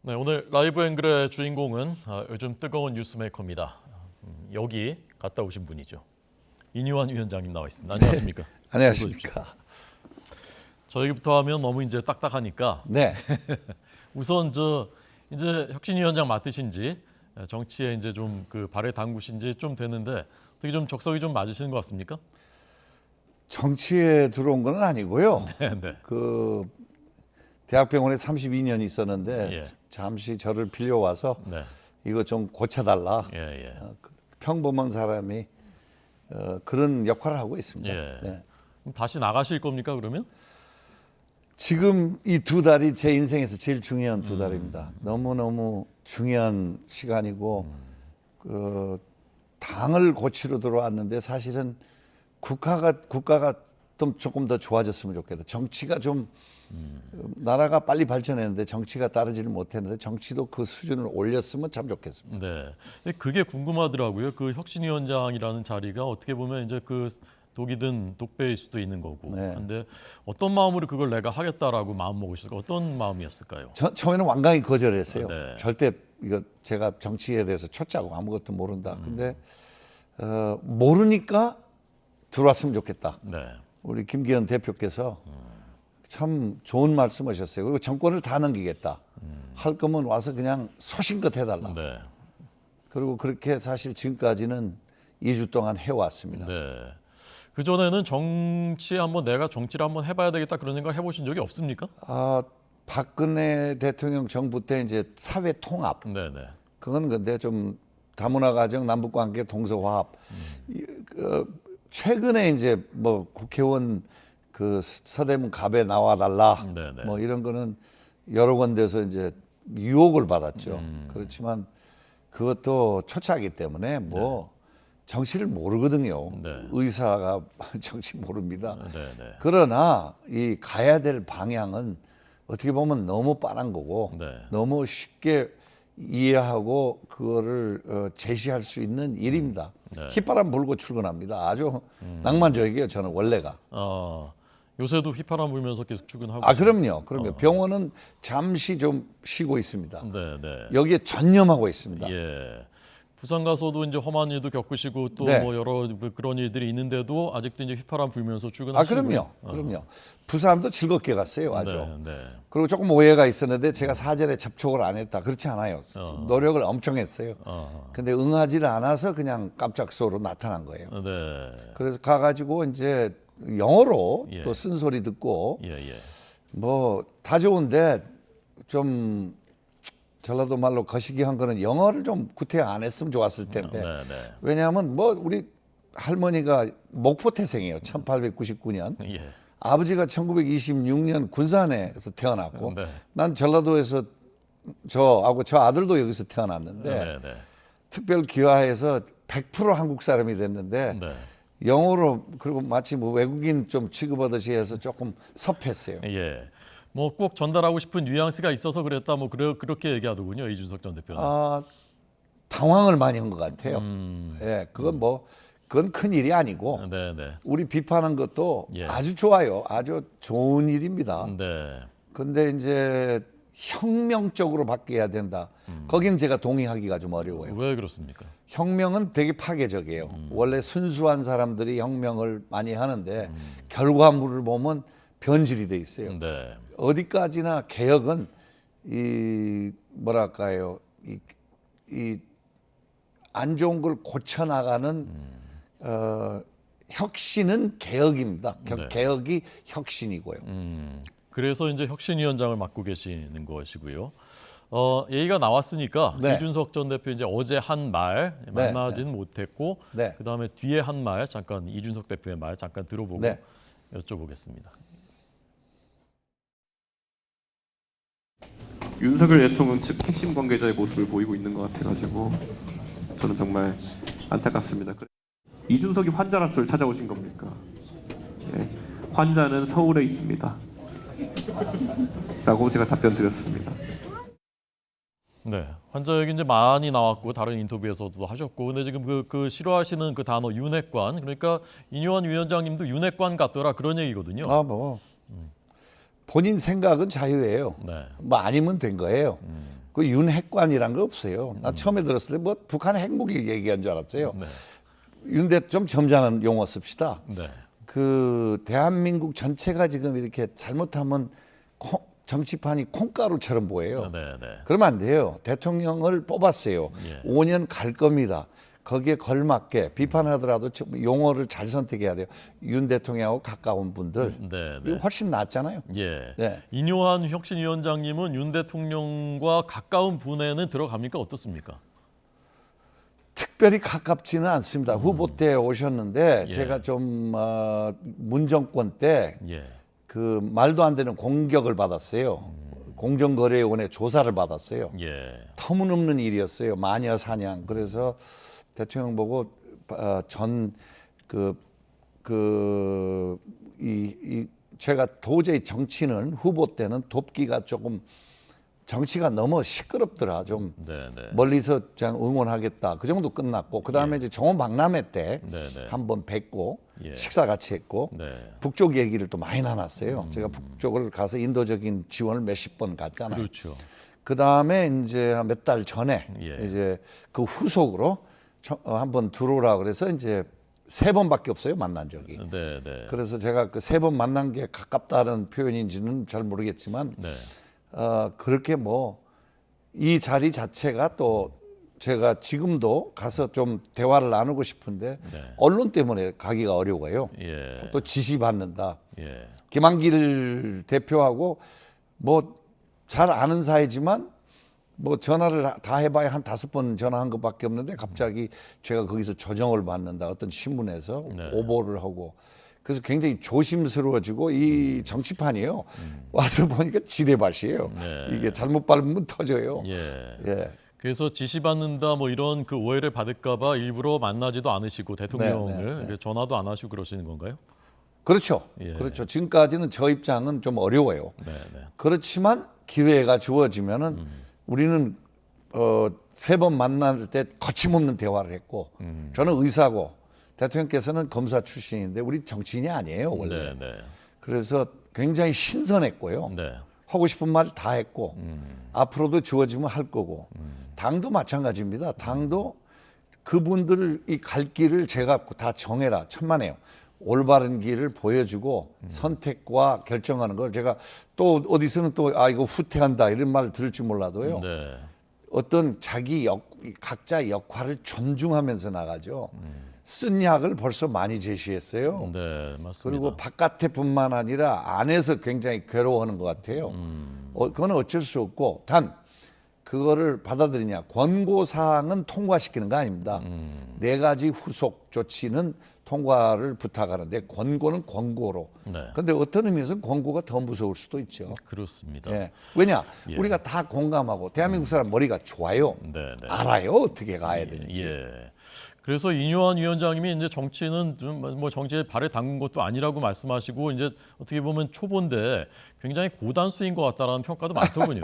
네, 오늘 라이브 앵글의 주인공은 요즘 뜨거운 뉴스메이커입니다. 여기 갔다 오신 분이죠. 이뉴환 위원장님 나와 있습니다. 안녕하십니까? 안녕하십니까. 저 얘기부터 하면 너무 이제 딱딱하니까 네. 우선 이제 혁신위원장 맡으신지 정치에 이제 좀 그 발에 담그신지 좀 됐는데 되게 좀 적성이 좀 맞으시는 것 같습니까? 정치에 들어온 건 아니고요. 네, 네. 그 대학병원에 32년 있었는데 예. 잠시 저를 빌려와서 네. 이거 좀 고쳐달라. 예, 예. 평범한 사람이 그런 역할을 하고 있습니다. 예. 네. 그럼 다시 나가실 겁니까 그러면? 지금 이 두 달이 제 인생에서 제일 중요한 두 달입니다. 너무너무 중요한 시간이고 그 당을 고치러 들어왔는데 사실은 국가가 좀 조금 더 좋아졌으면 좋겠다. 정치가 좀 나라가 빨리 발전했는데 정치가 따르지를 못했는데 정치도 그 수준을 올렸으면 참 좋겠습니다. 네. 그게 궁금하더라고요. 그 혁신위원장이라는 자리가 어떻게 보면 이제 그 독이 든 독배일 수도 있는 거고. 네. 근데 어떤 마음으로 그걸 내가 하겠다라고 마음 먹으실까? 어떤 마음이었을까요? 처음에는 완강히 거절했어요. 네. 절대 이거 제가 정치에 대해서 초짜고 아무것도 모른다. 근데 모르니까 들어왔으면 좋겠다. 네. 우리 김기현 대표께서 참 좋은 말씀하셨어요. 그리고 정권을 다 넘기겠다. 할 거면 와서 그냥 소신껏 해달라. 네. 그리고 그렇게 사실 지금까지는 2주 동안 해왔습니다. 네. 그 전에는 내가 정치를 한번 해봐야 되겠다 그런 생각 해보신 적이 없습니까? 박근혜 대통령 정부 때 이제 사회 통합. 네, 네. 그건 근데 좀 다문화 가정 남북 관계 동서 화합. 최근에 이제 뭐 국회의원 그 서대문 갑에 나와 달라. 네, 네. 뭐 이런 거는 여러 군데서 이제 유혹을 받았죠. 그렇지만 그것도 초짜이기 때문에 뭐 정치를 모르거든요. 네. 의사가 정치 모릅니다. 네, 네. 그러나 이 가야 될 방향은 어떻게 보면 너무 뻔한 거고 네. 너무 쉽게 이해하고 그거를 제시할 수 있는 일입니다. 네. 휘바람 불고 출근합니다. 아주 낭만적이에요. 저는 원래가. 요새도 휘파람 불면서 계속 출근하고. 그럼요. 병원은 잠시 좀 쉬고 있습니다. 네, 네. 여기에 전념하고 있습니다. 예. 부산 가서도 이제 험한 일도 겪으시고 또 네. 뭐 여러 그런 일들이 있는데도 아직도 이제 휘파람 불면서 출근하시고. 그럼요. 부산도 즐겁게 갔어요. 아주. 네, 네. 그리고 조금 오해가 있었는데 제가 사전에 접촉을 안 했다. 그렇지 않아요. 노력을 엄청 했어요. 근데 응하지를 않아서 그냥 깜짝소로 나타난 거예요. 네. 그래서 가가지고 이제 영어로 예. 또 쓴소리 듣고 예, 예. 뭐 다 좋은데 좀 전라도 말로 거시기 한 거는 영어를 좀 구태 안 했으면 좋았을 텐데. 네, 네. 왜냐하면 뭐 우리 할머니가 목포 태생이에요. 1899년. 예. 아버지가 1926년 군산에서 태어났고 네. 난 전라도에서 저 아들도 여기서 태어났는데 네, 네. 특별 기화해서 100% 한국 사람이 됐는데 네. 영어로 그리고 마치 뭐 외국인 좀 취급하듯이 해서 조금 섭했어요. 예. 뭐 꼭 전달하고 싶은 뉘앙스가 있어서 그랬다 뭐 그렇게 얘기하더군요. 이준석 전 대표는. 당황을 많이 한 것 같아요. 예, 그건 큰 일이 아니고 네, 네. 우리 비판한 것도 예. 아주 좋아요. 아주 좋은 일입니다. 네. 근데 이제 혁명적으로 바뀌어야 된다. 거기는 제가 동의하기가 좀 어려워요. 왜 그렇습니까? 혁명은 되게 파괴적이에요. 원래 순수한 사람들이 혁명을 많이 하는데 결과물을 보면 변질이 돼 있어요. 네. 어디까지나 개혁은 이 뭐랄까요, 이 안 좋은 걸 고쳐 나가는 혁신은 개혁입니다. 네. 개혁이 혁신이고요. 그래서 이제 혁신위원장을 맡고 계시는 것이고요. 얘기가 나왔으니까 네. 이준석 전 대표 이제 어제 한 말 만나지는 못했고 네. 그 다음에 뒤에 한 말 잠깐 이준석 대표의 말 잠깐 들어보고 네. 여쭤보겠습니다. 윤석열 대통령 측 핵심 관계자의 모습을 보이고 있는 것 같아가지고 저는 정말 안타깝습니다. 이준석이 환자라서 찾아오신 겁니까? 네, 환자는 서울에 있습니다. 라고 제가 답변 드렸습니다. 네, 환자 얘기 이제 많이 나왔고 다른 인터뷰에서도 하셨고, 근데 지금 그 싫어하시는 그 단어 윤핵관, 그러니까 이뉴환 위원장님도 윤핵관 같더라 그런 얘기거든요. 본인 생각은 자유예요. 네. 뭐 아니면 된 거예요. 그 윤핵관이란 거 없어요. 나 처음에 들었을 때 뭐 북한 핵무기 얘기한 줄 알았어요. 네. 윤대 좀 점잖은 용어 씁시다. 네. 그 대한민국 전체가 지금 이렇게 잘못하면 정치판이 콩가루처럼 보여요. 네. 네. 그러면 안 돼요. 대통령을 뽑았어요. 예. 5년 갈 겁니다. 거기에 걸맞게 비판하더라도 용어를 잘 선택해야 돼요. 윤 대통령하고 가까운 분들. 네. 이거 네. 훨씬 낫잖아요. 예. 네. 인요한 혁신위원장님은 윤 대통령과 가까운 분에는 들어갑니까? 어떻습니까? 특별히 가깝지는 않습니다. 후보 때 오셨는데 예. 제가 좀 문정권 때 예. 그 말도 안 되는 공격을 받았어요. 공정거래위원회 조사를 받았어요. 예. 터무니없는 일이었어요. 마녀 사냥. 그래서 대통령 보고 제가 도저히 정치는 후보 때는 돕기가 조금 정치가 너무 시끄럽더라. 좀 네. 네. 멀리서 그냥 응원하겠다. 그 정도 끝났고 그 다음에 이제 정원박람회 때 네. 네. 한번 뵙고 예. 식사 같이 했고 네. 북쪽 얘기를 또 많이 나눴어요. 제가 북쪽을 가서 인도적인 지원을 몇십 번 갔잖아요. 그렇죠. 그 다음에 이제 몇 달 전에 예. 이제 그 후속으로 한번 들어오라 그래서 이제 3번밖에 없어요 만난 적이. 네. 네. 그래서 제가 그 3번 만난 게 가깝다는 표현인지는 잘 모르겠지만 네. 그렇게 뭐 이 자리 자체가 또 제가 지금도 가서 좀 대화를 나누고 싶은데 네. 언론 때문에 가기가 어려워요. 예. 또 지시받는다. 예. 김한길 대표하고 뭐 잘 아는 사이지만 뭐 전화를 다 해봐야 한 5번 전화한 것밖에 없는데 갑자기 제가 거기서 조정을 받는다. 어떤 신문에서 네. 오보를 하고 그래서 굉장히 조심스러워지고 이 정치판이요. 와서 보니까 지뢰밭이에요. 네. 이게 잘못 밟으면 터져요. 예. 예. 그래서 지시받는다 뭐 이런 그 오해를 받을까봐 일부러 만나지도 않으시고 대통령을 네. 전화도 안 하시고 그러시는 건가요? 그렇죠. 예. 그렇죠. 지금까지는 저 입장은 좀 어려워요. 네. 네. 그렇지만 기회가 주어지면은 우리는 3번 만날 때 거침없는 대화를 했고 저는 의사고 대통령께서는 검사 출신인데 우리 정치인이 아니에요 원래. 네. 네. 그래서 굉장히 신선했고요. 네. 하고 싶은 말 다 했고 앞으로도 주어지면 할 거고 당도 마찬가지입니다. 당도 그분들 이 갈 길을 제가 다 정해라 천만에요. 올바른 길을 보여주고 선택과 결정하는 걸 제가 또 어디서는 또 이거 후퇴한다 이런 말을 들을지 몰라도요. 네. 어떤 각자 역할을 존중하면서 나가죠. 쓴 약을 벌써 많이 제시했어요. 네, 맞습니다. 그리고 바깥에뿐만 아니라 안에서 굉장히 괴로워하는 것 같아요. 그건 어쩔 수 없고 단 그거를 받아들이냐 권고 사항은 통과시키는 거 아닙니다. 4가지 후속 조치는 통과를 부탁하는데 권고는 권고로. 네. 그런데 어떤 의미에서는 권고가 더 무서울 수도 있죠. 그렇습니다. 예. 왜냐 예. 우리가 다 공감하고 대한민국 사람 머리가 좋아요. 네, 네. 알아요 어떻게 가야 되는지. 예. 그래서 인요한 위원장님이 이제 정치는 뭐 정치에 발에 담근 것도 아니라고 말씀하시고 이제 어떻게 보면 초보인데 굉장히 고단수인 것 같다라는 평가도 많더군요.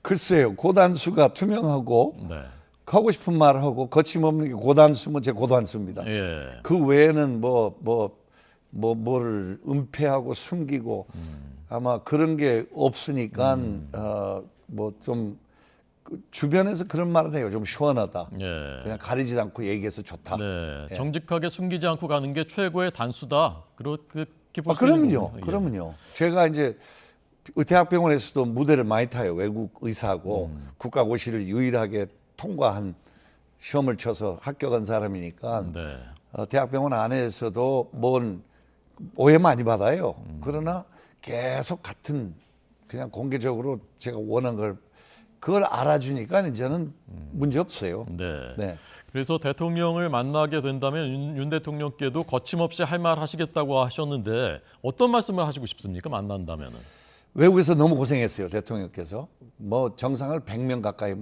글쎄요 고단수가 투명하고 네. 하고 싶은 말을 하고 거침없는 게 고단수면 제 고단수입니다. 예. 그 외에는 뭐를 은폐하고 숨기고 아마 그런 게 없으니까 뭐 좀 주변에서 그런 말을 해요. 좀 시원하다. 예. 그냥 가리지 않고 얘기해서 좋다. 네. 정직하게 숨기지 않고 가는 게 최고의 단수다. 그렇게 볼 수 있는 그럼요. 거군요. 예. 그럼요. 제가 이제 대학병원에서도 무대를 많이 타요. 외국 의사하고 국가고시를 유일하게 통과한 시험을 쳐서 합격한 사람이니까 네. 대학병원 안에서도 뭔 오해 많이 받아요. 그러나 계속 같은 그냥 공개적으로 제가 원한 걸 그걸 알아주니까 이제는 문제 없어요. 네. 네. 그래서 대통령을 만나게 된다면 윤 대통령께도 거침없이 할 말 하시겠다고 하셨는데 어떤 말씀을 하시고 싶습니까? 만난다면은. 외국에서 너무 고생했어요. 대통령께서 뭐 정상을 100명 가까이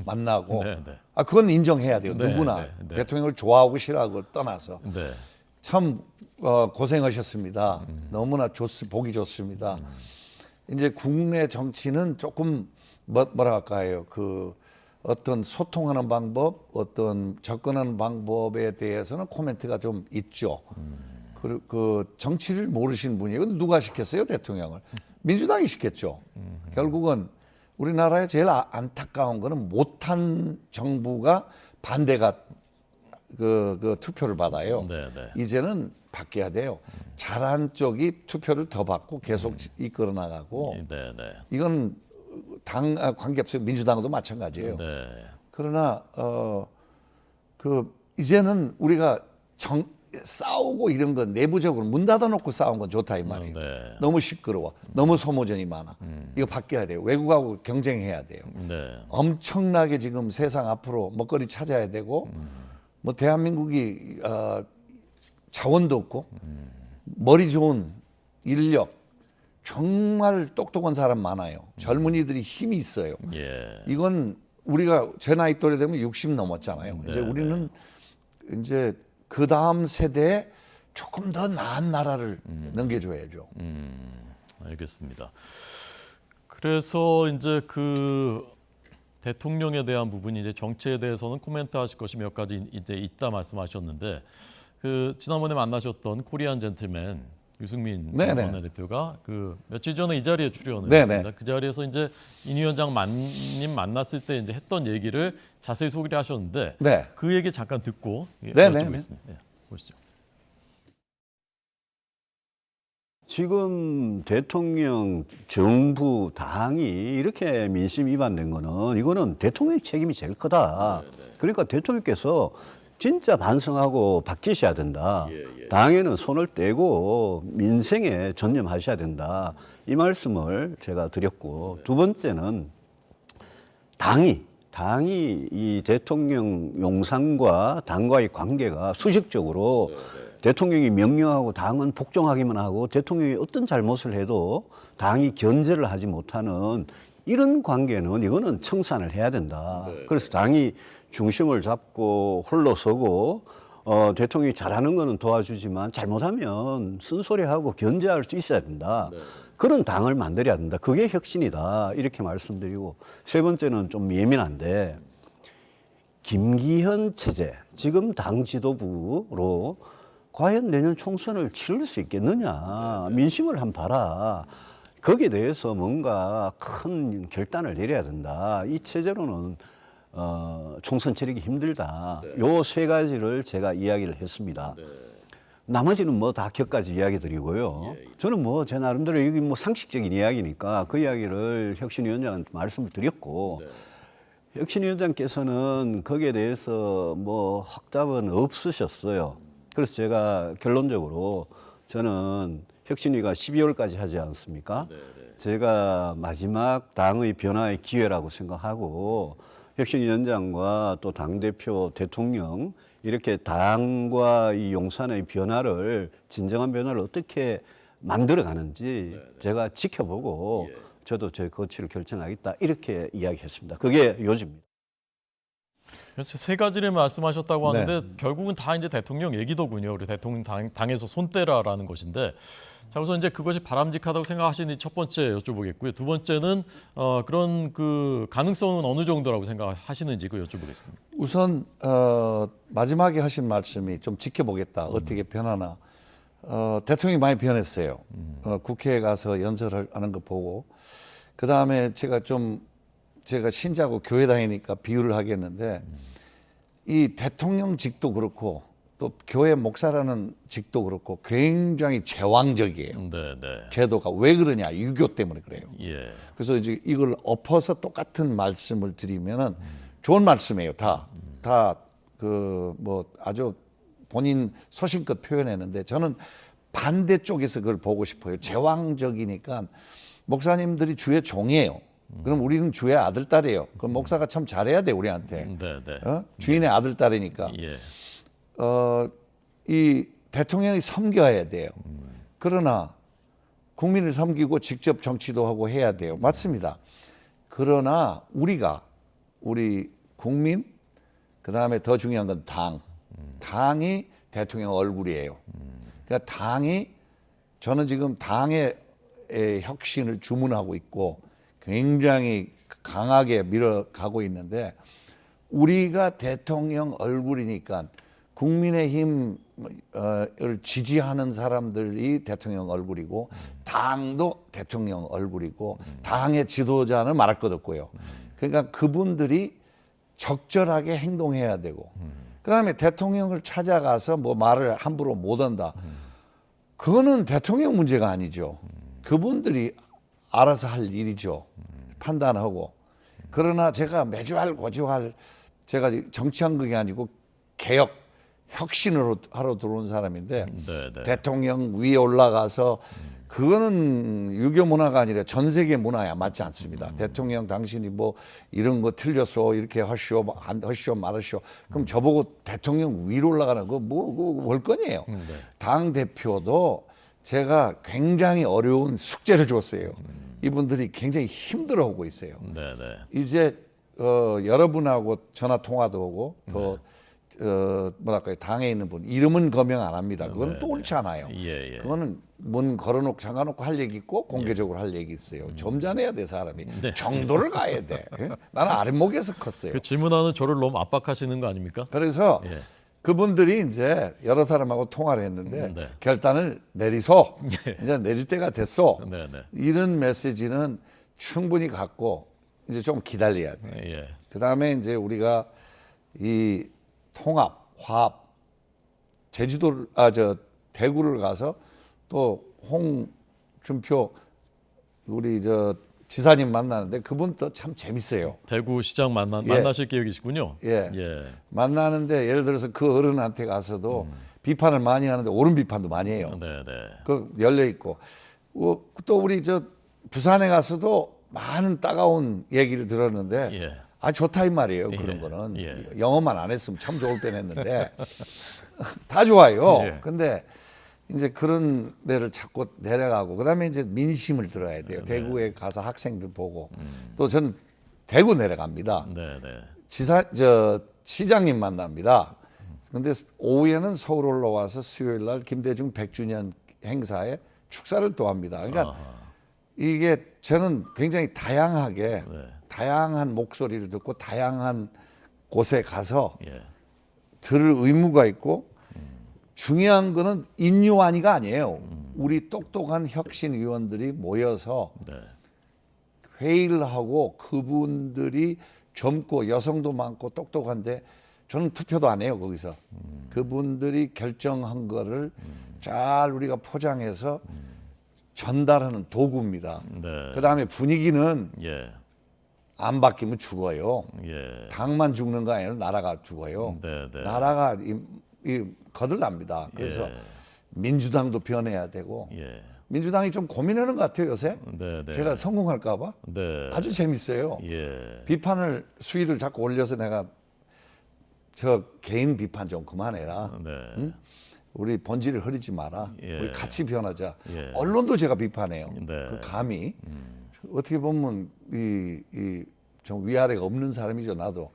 만나고 네, 네. 그건 인정해야 돼요. 네, 누구나 네, 네. 대통령을 좋아하고 싫어하고 떠나서 네. 참 고생하셨습니다. 너무나 보기 좋습니다. 이제 국내 정치는 조금 뭐랄까요 그 어떤 소통하는 방법, 어떤 접근하는 방법에 대해서는 코멘트가 좀 있죠. 그 정치를 모르시는 분이에요. 누가 시켰어요 대통령을? 민주당이 시켰죠. 결국은 우리나라에 제일 안타까운 거는 못한 정부가 반대가 그 투표를 받아요. 네, 네. 이제는 바뀌어야 돼요. 잘한 쪽이 투표를 더 받고 계속 이끌어 나가고 네, 네. 이건 당 관계없이 민주당도 마찬가지예요. 네. 그러나 이제는 우리가 싸우고 이런 건 내부적으로 문 닫아놓고 싸운 건 좋다 이 말이에요. 네. 너무 시끄러워, 너무 소모전이 많아. 이거 바뀌어야 돼요. 외국하고 경쟁해야 돼요. 네. 엄청나게 지금 세상 앞으로 먹거리 찾아야 되고, 뭐 대한민국이 자원도 없고, 머리 좋은 인력, 정말 똑똑한 사람 많아요. 젊은이들이 힘이 있어요. 예. 이건 우리가 제 나이 또래 되면 60 넘었잖아요. 이제 우리는 이제 그 다음 세대에 조금 더 나은 나라를 넘겨줘야죠. 알겠습니다. 그래서 이제 그 대통령에 대한 부분이 이제 정치에 대해서는 코멘트하실 것이 몇 가지 이제 있다 말씀하셨는데 그 지난번에 만나셨던 코리안 젠틀맨 유승민 전 네네. 원내대표가 그 며칠 전에 이 자리에 출연을 네네. 했습니다. 그 자리에서 이제 인 위원장님 만났을 때 이제 했던 얘기를 자세히 소개를 하셨는데 네. 그 얘기 잠깐 듣고 네네. 여쭤보겠습니다. 네, 보시죠. 지금 대통령, 정부, 당이 이렇게 민심 위반된 거는 이거는 대통령의 책임이 제일 크다. 그러니까 대통령께서 진짜 반성하고 바뀌셔야 된다. 당에는 손을 떼고 민생에 전념하셔야 된다. 이 말씀을 제가 드렸고, 두 번째는 당이 이 대통령 용산과 당과의 관계가 수직적으로 대통령이 명령하고 당은 복종하기만 하고 대통령이 어떤 잘못을 해도 당이 견제를 하지 못하는 이런 관계는 이거는 청산을 해야 된다. 그래서 당이 중심을 잡고 홀로 서고 대통령이 잘하는 거는 도와주지만 잘못하면 쓴소리하고 견제할 수 있어야 된다. 그런 당을 만들어야 된다. 그게 혁신이다. 이렇게 말씀드리고, 세 번째는 좀 예민한데 김기현 체제, 지금 당 지도부로 과연 내년 총선을 치를 수 있겠느냐. 민심을 한번 봐라. 거기에 대해서 뭔가 큰 결단을 내려야 된다. 이 체제로는 총선 치르기 힘들다. 요 세 가지를 제가 이야기를 했습니다. 나머지는 뭐 다 격가지 이야기 드리고요. 저는 뭐 제 나름대로 이게 뭐 상식적인 이야기니까 그 이야기를 혁신위원장한테 말씀을 드렸고, 혁신위원장께서는 거기에 대해서 뭐 확답은 없으셨어요. 그래서 제가 결론적으로 저는 혁신위가 12월까지 하지 않습니까? 제가 마지막 당의 변화의 기회라고 생각하고, 혁신위원장과 또 당대표, 대통령 이렇게 당과 이 용산의 변화를, 진정한 변화를 어떻게 만들어가는지 제가 지켜보고 저도 제 거취를 결정하겠다 이렇게 이야기했습니다. 그게 요지입니다. 그래서 세 가지를 말씀하셨다고 네. 하는데 결국은 다 이제 대통령 얘기더군요. 우리 대통령 당에서 손 떼라라는 것인데, 자 우선 이제 그것이 바람직하다고 생각하시는지 첫 번째 여쭤보겠고요. 두 번째는 그런 그 가능성은 어느 정도라고 생각하시는지 그 여쭤보겠습니다. 우선 마지막에 하신 말씀이 좀 지켜보겠다. 어떻게 변하나. 대통령이 많이 변했어요. 국회에 가서 연설하는 거 보고, 그 다음에 제가 신자고 교회 다니니까 비유를 하겠는데, 이 대통령직도 그렇고 또 교회 목사라는 직도 그렇고 굉장히 제왕적이에요. 네, 네. 제도가 왜 그러냐? 유교 때문에 그래요. 예. 그래서 이제 이걸 엎어서 똑같은 말씀을 드리면은 좋은 말씀이에요. 다 그 뭐 아주 본인 소신껏 표현했는데, 저는 반대쪽에서 그걸 보고 싶어요. 제왕적이니까 목사님들이 주의 종이에요. 그럼 우리는 주의 아들 딸이에요. 그럼 목사가 참 잘해야 돼 우리한테. 네, 네. 주인의 아들 딸이니까. 예. 이 대통령이 섬겨야 돼요. 그러나 국민을 섬기고 직접 정치도 하고 해야 돼요. 맞습니다. 그러나 우리 국민, 그 다음에 더 중요한 건 당이 대통령 얼굴이에요. 그러니까 저는 지금 당의 혁신을 주문하고 있고 굉장히 강하게 밀어가고 있는데, 우리가 대통령 얼굴이니까 국민의힘을 지지하는 사람들이 대통령 얼굴이고 당도 대통령 얼굴이고 당의 지도자는 말할 것 없고요. 그러니까 그분들이 적절하게 행동해야 되고 그다음에 대통령을 찾아가서 뭐 말을 함부로 못 한다. 그거는 대통령 문제가 아니죠. 그분들이 알아서 할 일이죠. 판단하고. 그러나 제가 매주 고주할 제가 정치한 그게 아니고 개혁 혁신으로 하러 들어온 사람인데 네, 네. 대통령 위에 올라가서 그거는 유교 문화가 아니라 전 세계 문화야. 맞지 않습니다. 대통령 당신이 뭐 이런 거 틀렸어 이렇게 하시오 안 하시오 말하시오. 그럼 저보고 대통령 위로 올라가는 거 뭐 월권이에요. 네. 당 대표도 제가 굉장히 어려운 숙제를 줬어요. 이분들이 굉장히 힘들어하고 있어요. 네, 네. 이제 여러분하고 전화 통화도 하고 또 뭐랄까요 당에 있는 분 이름은 거명 안 합니다. 그거는 또 옳지 않아요. 예, 예. 그거는 문 걸어놓고 잠가놓고 할 얘기 있고 공개적으로 할 얘기 있어요. 점잖아야 돼 사람이. 정도를 가야 돼. 예? 나는 아랫목에서 컸어요. 그 질문하는 저를 너무 압박하시는 거 아닙니까? 그래서 예. 그분들이 이제 여러 사람하고 통화를 했는데 네. 결단을 내리소. 이제 내릴 때가 됐소. 네, 네. 이런 메시지는 충분히 갖고 이제 좀 기다려야 돼. 예. 그다음에 이제 우리가 이 통합, 화합, 제주도 대구를 가서 또 홍준표 우리 지사님 만나는데 그분도 참 재밌어요. 대구시장 만나실 계획이시군요. 예. 예. 만나는데 예를 들어서 그 어른한테 가서도 비판을 많이 하는데 옳은 비판도 많이 해요. 네, 네. 그 열려 있고 또 우리 부산에 가서도 많은 따가운 얘기를 들었는데 예. 아 좋다 이 말이에요. 예. 그런 거는 예. 영어만 안 했으면 참 좋을 뻔했는데 다 좋아요. 예. 근데 이제 그런 데를 자꾸 내려가고 그다음에 이제 민심을 들어야 돼요. 네. 대구에 가서 학생들 보고 또 저는 대구 내려갑니다. 네, 네. 시장님 만납니다. 근데 오후에는 서울 올라와서 수요일 날 김대중 100주년 행사에 축사를 또 합니다. 그러니까 이게 저는 굉장히 다양하게 네. 다양한 목소리를 듣고 다양한 곳에 가서 예. 들을 의무가 있고 중요한 거는 인류안이가 아니에요. 우리 똑똑한 혁신위원들이 모여서 네. 회의를 하고 그분들이 젊고 여성도 많고 똑똑한데 저는 투표도 안 해요 거기서. 그분들이 결정한 거를 잘 우리가 포장해서 전달하는 도구입니다. 네. 그다음에 분위기는 예. 안 바뀌면 죽어요. 예. 당만 죽는 거 아니라 나라가 죽어요. 네, 네. 나라가 거들납니다. 그래서 예. 민주당도 변해야 되고 예. 민주당이 좀 고민하는 것 같아요 요새. 네, 네. 제가 성공할까 봐. 네. 아주 재밌어요. 예. 비판을 수위를 자꾸 올려서 내가 저 개인 비판 좀 그만해라. 네. 응? 우리 본질을 흐리지 마라. 예. 우리 같이 변하자. 예. 언론도 제가 비판해요. 네. 그 감히 어떻게 보면 좀 위아래가 없는 사람이죠. 나도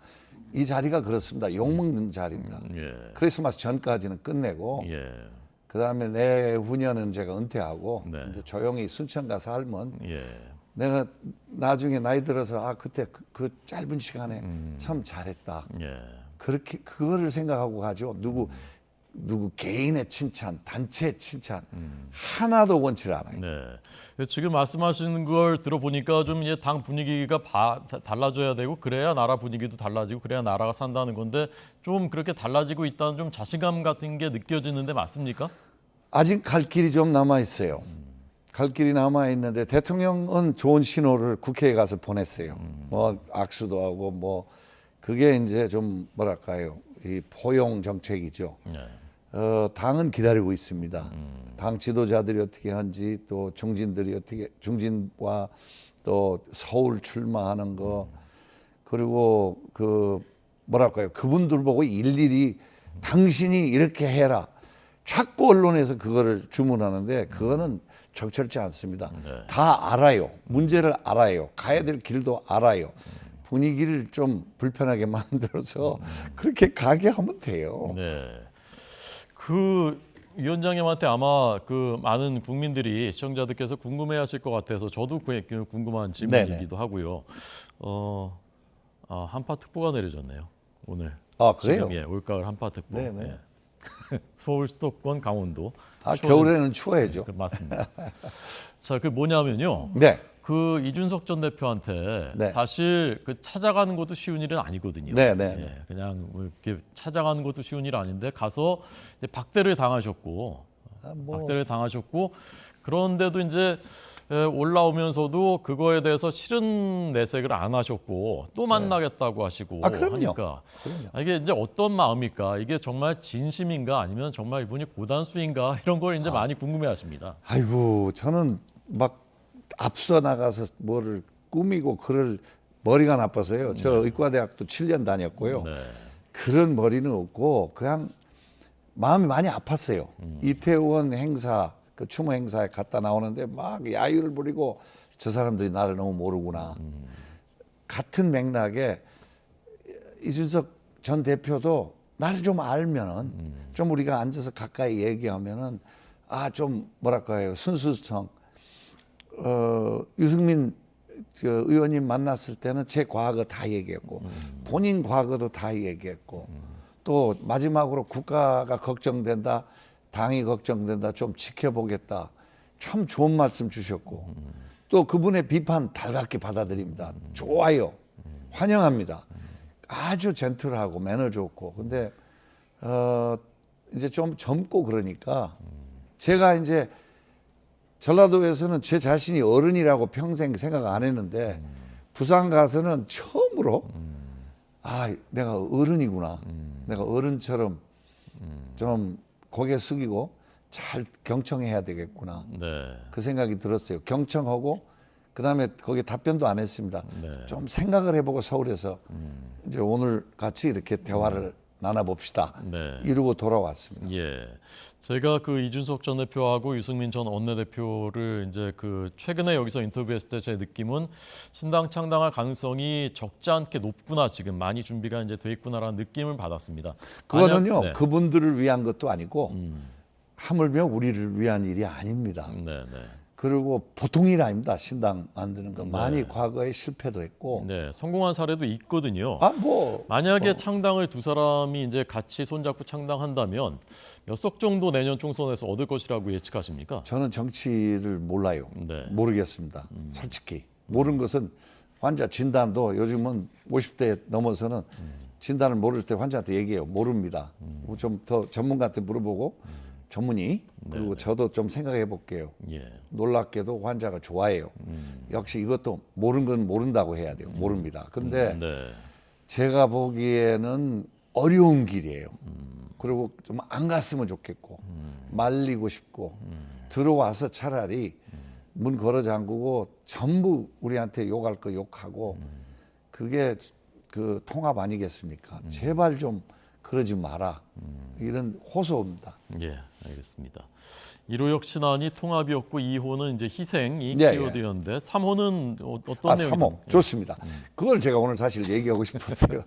이 자리가 그렇습니다. 욕 먹는 자리입니다. 예. 크리스마스 전까지는 끝내고 예. 그다음에 내후년은 제가 은퇴하고 네. 이제 조용히 순천 가서 살면 예. 내가 나중에 나이 들어서 그때 그 짧은 시간에 참 잘했다. 예. 그렇게 그거를 생각하고 가죠. 누구 개인의 칭찬, 단체의 칭찬 하나도 원치 않아요. 네. 지금 말씀하시는 걸 들어보니까 좀 이제 당 분위기가 달라져야 되고 그래야 나라 분위기도 달라지고 그래야 나라가 산다는 건데 좀 그렇게 달라지고 있다는 좀 자신감 같은 게 느껴지는데 맞습니까? 아직 갈 길이 좀 남아 있어요. 갈 길이 남아 있는데 대통령은 좋은 신호를 국회에 가서 보냈어요. 뭐 악수도 하고 뭐 그게 이제 좀 뭐랄까요, 이 포용 정책이죠. 네. 당은 기다리고 있습니다. 당 지도자들이 어떻게 한지 또 중진과 또 서울 출마하는 거 그리고 그 뭐랄까요, 그분들 보고 일일이 당신이 이렇게 해라. 자꾸 언론에서 그거를 주문하는데 그거는 적절치 않습니다. 네. 다 알아요. 문제를 알아요. 가야 될 길도 알아요. 분위기를 좀 불편하게 만들어서 그렇게 가게 하면 돼요. 네. 그 위원장님한테 아마 그 많은 국민들이 시청자들께서 궁금해하실 것 같아서 저도 궁금한 질문이기도 하고요. 한파 특보가 내려졌네요 오늘. 아 그래요? 지금 올가을 한파 특보. 네네. 예. 서울, 수도권, 강원도. 겨울에는 추워야죠. 맞습니다. 자, 그 뭐냐면요. 네. 그 이준석 전 대표한테 네. 사실 그 찾아가는 것도 쉬운 일은 아니거든요. 네, 네, 예, 그냥 뭐 이렇게 찾아가는 것도 쉬운 일 아닌데 가서 이제 박대를 당하셨고, 박대를 당하셨고, 그런데도 이제 올라오면서도 그거에 대해서 싫은 내색을 안 하셨고 또 만나겠다고 하시고 그럼요. 하니까 그럼요. 이게 이제 어떤 마음일까? 이게 정말 진심인가 아니면 정말 이분이 고단수인가 이런 걸 이제 많이 궁금해하십니다. 아이고 저는 막 앞서 나가서 뭐를 꾸미고 그럴 머리가 나빠서요. 저 의과대학도 7년 다녔고요. 네. 그런 머리는 없고 그냥 마음이 많이 아팠어요. 이태원 행사, 그 추모 행사에 갔다 나오는데 막 야유를 부리고 저 사람들이 나를 너무 모르구나. 같은 맥락에 이준석 전 대표도 나를 좀 알면은 좀 우리가 앉아서 가까이 얘기하면은 좀 뭐랄까요 순수성. 유승민 그 의원님 만났을 때는 제 과거 다 얘기했고 본인 과거도 다 얘기했고 또 마지막으로 국가가 걱정된다, 당이 걱정된다, 좀 지켜보겠다. 참 좋은 말씀 주셨고 또 그분의 비판 달갑게 받아들입니다. 좋아요, 환영합니다. 아주 젠틀하고 매너 좋고 근데 이제 좀 젊고 그러니까 제가 이제 전라도에서는 제 자신이 어른이라고 평생 생각 안 했는데 부산 가서는 처음으로 내가 어른이구나. 내가 어른처럼 좀 고개 숙이고 잘 경청해야 되겠구나. 네. 그 생각이 들었어요. 경청하고 그다음에 거기에 답변도 안 했습니다. 네. 좀 생각을 해보고 서울에서 이제 오늘 같이 이렇게 대화를 나눠봅시다. 네. 이러고 돌아왔습니다. 예. 제가 그 이준석 전 대표하고 유승민 전 원내대표를 이제 그 최근에 여기서 인터뷰했을 때 제 느낌은 신당 창당할 가능성이 적지 않게 높구나, 지금 많이 준비가 이제 돼 있구나라는 느낌을 받았습니다. 그거는요 네. 그분들을 위한 것도 아니고 하물며 우리를 위한 일이 아닙니다. 네, 네. 그리고 보통 일 아닙니다. 신당 만드는 거 많이 과거에 실패도 했고 네, 성공한 사례도 있거든요. 뭐 만약에 창당을 두 사람이 이제 같이 손잡고 창당한다면 몇 석 정도 내년 총선에서 얻을 것이라고 예측하십니까? 저는 정치를 몰라요. 네. 모르겠습니다. 솔직히 모르는 것은 환자 진단도 요즘은 50대 넘어서는 진단을 모를 때 환자한테 얘기해요. 모릅니다. 좀 더 전문가한테 물어보고 전문의 그리고 저도 좀 생각해 볼게요. 예. 놀랍게도 환자가 좋아해요. 역시 이것도 모르는 건 모른다고 해야 돼요. 모릅니다. 근데 네. 제가 보기에는 어려운 길이에요. 그리고 좀 안 갔으면 좋겠고 말리고 싶고 들어와서 차라리 문 걸어 잠그고 전부 우리한테 욕할 거 욕하고 그게 그 통합 아니겠습니까? 제발 좀 그러지 마라. 이런 호소입니다. 예, 알겠습니다. 1호 혁신안이 통합이었고 2호는 이제 희생이 예, 키워드였는데 3호는 어떤 내용이 3호 좋습니다. 그걸 제가 오늘 사실 얘기하고 싶었어요.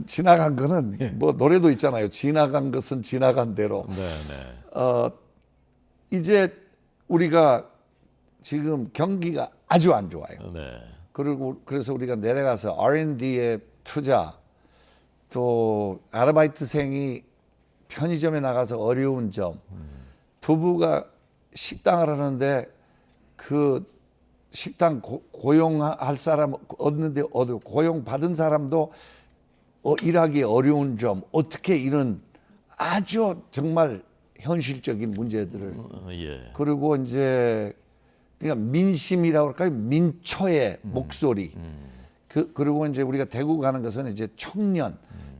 지나간 거는 뭐 노래도 있잖아요. 지나간 것은 지나간 대로. 네, 네. 이제 우리가 지금 경기가 아주 안 좋아요. 네. 그리고 그래서 우리가 내려가서 R&D에 투자, 또 아르바이트생이 편의점에 나가서 어려운 점, 부부가 식당을 하는데 그 식당 고용할 사람 얻는데 고용 받은 사람도 일하기 어려운 점, 어떻게 이런 아주 정말 현실적인 문제들을 예. 그리고 이제 그러니까 민심이라고 할까요? 민초의 목소리. 그리고 이제 우리가 대구 가는 것은 이제 청년,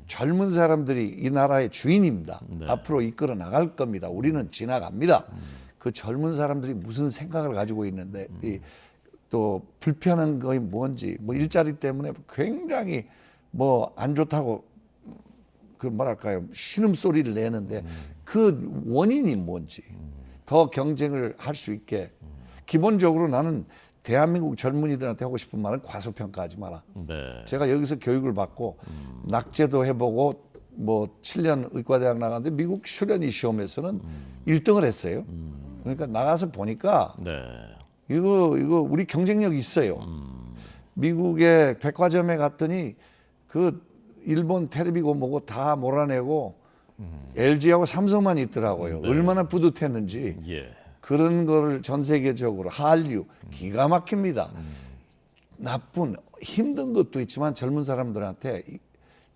젊은 사람들이 이 나라의 주인입니다. 네. 앞으로 이끌어 나갈 겁니다. 우리는 지나갑니다. 그 젊은 사람들이 무슨 생각을 가지고 있는데 또 불편한 것이 뭔지 뭐 일자리 때문에 굉장히 뭐 안 좋다고 그 뭐랄까요 신음소리를 내는데 그 원인이 뭔지 더 경쟁을 할 수 있게 기본적으로 나는 대한민국 젊은이들한테 하고 싶은 말은 과소평가하지 마라. 네. 제가 여기서 교육을 받고 낙제도 해보고 뭐 7년 의과대학 나갔는데 미국 슈레니 시험에서는 1등을 했어요. 그러니까 나가서 보니까 네. 이거 우리 경쟁력 있어요. 미국의 백화점에 갔더니 그 일본 테레비고 뭐고 다 몰아내고 LG하고 삼성만 있더라고요. 네. 얼마나 뿌듯했는지. 예. 그런 거를 전 세계적으로 한류 기가 막힙니다. 나쁜 힘든 것도 있지만 젊은 사람들한테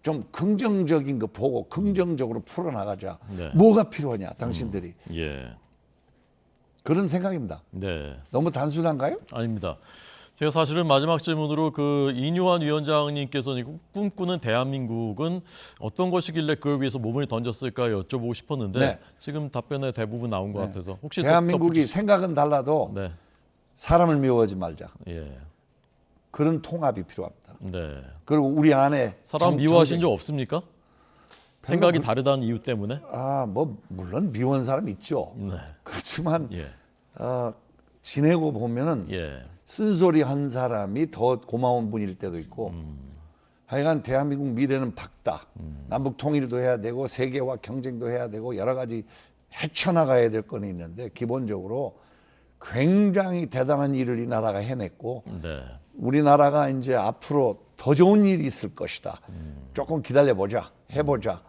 좀 긍정적인 거 보고 긍정적으로 풀어나가자. 네. 뭐가 필요하냐 당신들이. 예. 그런 생각입니다. 네. 너무 단순한가요? 아닙니다. 제가 사실은 마지막 질문으로 그 이뇨한 위원장님께서 꿈꾸는 대한민국은 어떤 것이길래 그걸 위해서 몸을 던졌을까 여쭤보고 싶었는데 네. 지금 답변에 대부분 나온 것 같아서 혹시 대한민국이 생각은 달라도 네. 사람을 미워하지 말자. 예. 그런 통합이 필요합니다. 네. 그리고 우리 안에 사람 미워하신 적 없습니까? 생각이 다르다는 이유 때문에? 뭐 물론 미워하는 사람 있죠. 네. 그렇지만 예. 지내고 보면은 예. 쓴소리 한 사람이 더 고마운 분일 때도 있고 하여간 대한민국 미래는 밝다. 남북 통일도 해야 되고 세계와 경쟁도 해야 되고 여러 가지 헤쳐나가야 될 건 있는데 기본적으로 굉장히 대단한 일을 이 나라가 해냈고 네. 우리나라가 이제 앞으로 더 좋은 일이 있을 것이다. 조금 기다려보자. 해보자.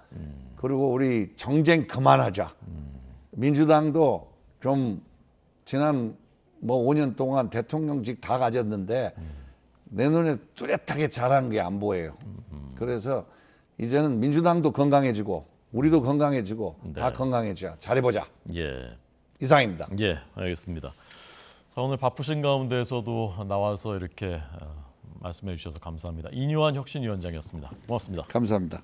그리고 우리 정쟁 그만하자. 민주당도 좀 지난 뭐 5년 동안 대통령직 다 가졌는데 내 눈에 뚜렷하게 잘한 게 안 보여요. 그래서 이제는 민주당도 건강해지고 우리도 건강해지고 다 건강해져. 잘해보자. 예. 이상입니다. 예, 알겠습니다. 자, 오늘 바쁘신 가운데서도 나와서 이렇게 말씀해 주셔서 감사합니다. 이뇨한 혁신위원장이었습니다. 고맙습니다. 감사합니다.